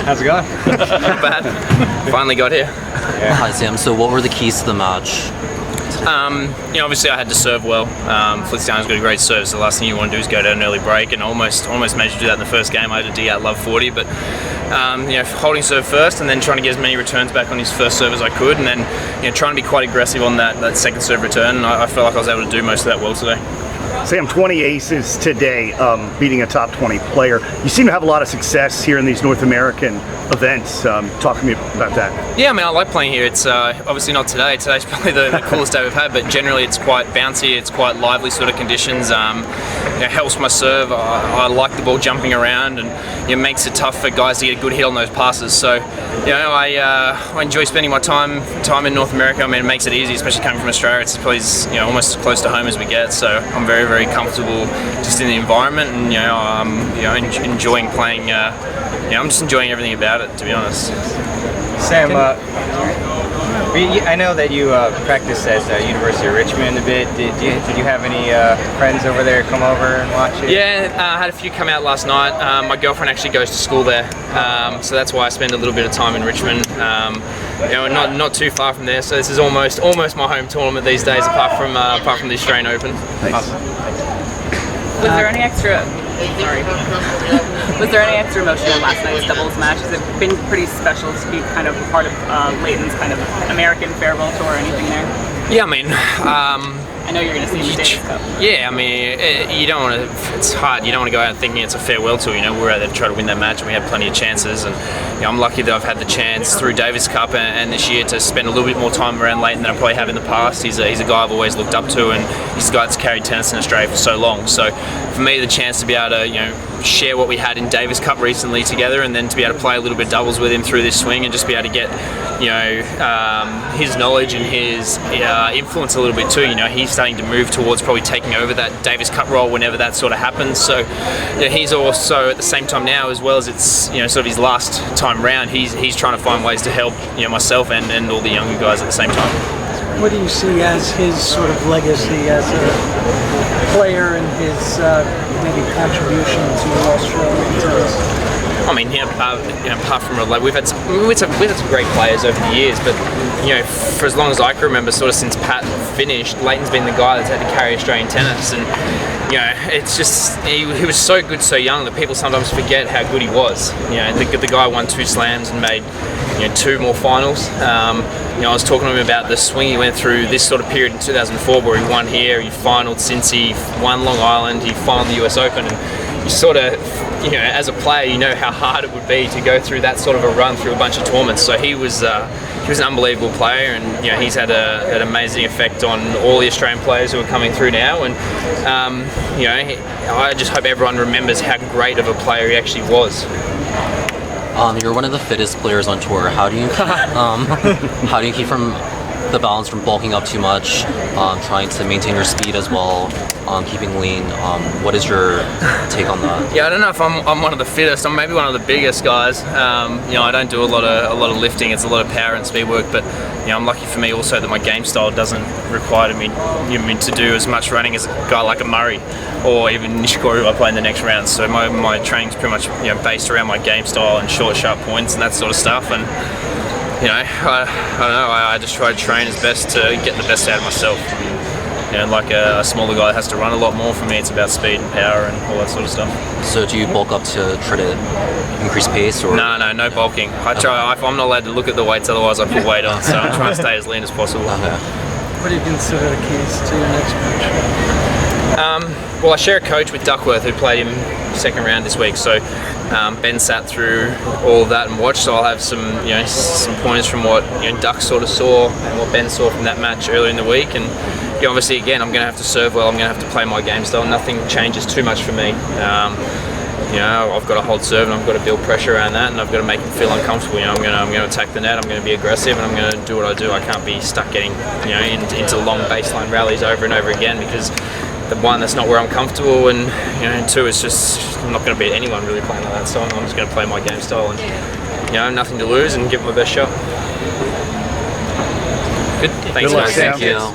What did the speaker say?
How's it going? Not bad. Finally got here. Yeah. Hi Sam, so what were the keys to the match? Obviously I had to serve well. Feliciano's got a great serve, so the last thing you want to do is go to an early break, and almost managed to do that in the first game. I had a D out love 40, but holding serve first and then trying to get as many returns back on his first serve as I could, and then trying to be quite aggressive on that second serve return. And I felt like I was able to do most of that well today. Sam, 20 aces today, beating a top 20 player. You seem to have a lot of success here in these North American events. Talk to me about that. Yeah, I mean, I like playing here. It's obviously not today. Today's probably the coolest day we've had, but generally it's quite bouncy, it's quite lively sort of conditions. It helps my serve. I like the ball jumping around, and it makes it tough for guys to get a good hit on those passes. So, I enjoy spending my time in North America. I mean, it makes it easy, especially coming from Australia. It's probably almost as close to home as we get. So I'm very, very comfortable just in the environment, and enjoying playing. I'm just enjoying everything about it, to be honest. Sam, I know that you practice at University of Richmond a bit. Did you have any friends over there come over and watch it? Yeah, I had a few come out last night. My girlfriend actually goes to school there, so that's why I spend a little bit of time in Richmond. Not too far from there, so this is almost my home tournament these days, apart from the Australian Open. Thanks. Was there any extra emotion in last night's doubles match? Has it been pretty special to be kind of part of Lleyton's kind of American farewell tour or anything there? Yeah, I mean, I know you're going to see the Davis Cup. Yeah, I mean, you don't want to. It's hard. You don't want to go out thinking it's a farewell tour. We're out there to try to win that match, and we had plenty of chances. And I'm lucky that I've had the chance through Davis Cup and this year to spend a little bit more time around Lleyton than I probably have in the past. He's a guy I've always looked up to, and he's a guy that's carried tennis in Australia for so long. So for me, the chance to be able to share what we had in Davis Cup recently together, and then to be able to play a little bit doubles with him through this swing, and just be able to get his knowledge and his influence a little bit too. He's starting to move towards probably taking over that Davis Cup role whenever that sort of happens. So he's also at the same time now, as well as it's sort of his last time round, he's trying to find ways to help myself and all the younger guys at the same time. What do you see as his sort of legacy as a player and his maybe contribution to Australian tennis? I mean, apart from we've had some great players over the years, but for as long as I can remember, sort of since Pat finished, Lleyton's been the guy that's had to carry Australian tennis, and it's just he was so good so young that people sometimes forget how good he was. The guy won 2 slams and made 2 more finals. I was talking to him about the swing he went through this sort of period in 2004, where he won here, he finaled Cincy, won Long Island, he finaled the US Open, and you sort of, as a player, how hard it would be to go through that sort of a run through a bunch of tournaments. So he was an unbelievable player, and he's had an amazing effect on all the Australian players who are coming through now. And I just hope everyone remembers how great of a player he actually was. You're one of the fittest players on tour. How do you keep from the balance from bulking up too much, trying to maintain your speed as well, keeping lean? What is your take on that? Yeah, I don't know if I'm one of the fittest. I'm maybe one of the biggest guys. I don't do a lot of lifting. It's a lot of power and speed work, but I'm lucky for me also that my game style doesn't require me to do as much running as a guy like a Murray or even Nishikori who I play in the next round. So my training's pretty much based around my game style and short, sharp points and that sort of stuff. And I don't know. I just try to train as best to get the best out of myself. Like a smaller guy has to run a lot more. For me, it's about speed and power and all that sort of stuff. So do you bulk up to try to increase pace, or? No bulking. I try. If I'm not allowed to look at the weights, otherwise I put weight on. So I'm trying to stay as lean as possible. Okay. What do you consider the keys to your next match? Well, I share a coach with Duckworth, who played him second round this week. So Ben sat through all of that and watched. So I'll have some pointers from what Duck sort of saw and what Ben saw from that match earlier in the week. And obviously, again, I'm going to have to serve well. I'm going to have to play my game style. Nothing changes too much for me. I've got to hold serve, and I've got to build pressure around that, and I've got to make him feel uncomfortable. I'm going to attack the net. I'm going to be aggressive, and I'm going to do what I do. I can't be stuck getting into long baseline rallies over and over again, because the one, that's not where I'm comfortable, and two, it's just I'm not going to beat anyone really playing like that. So I'm just going to play my game style, and nothing to lose, and give it my best shot. Good. Thanks, Good luck, guys. Sam. Thank you.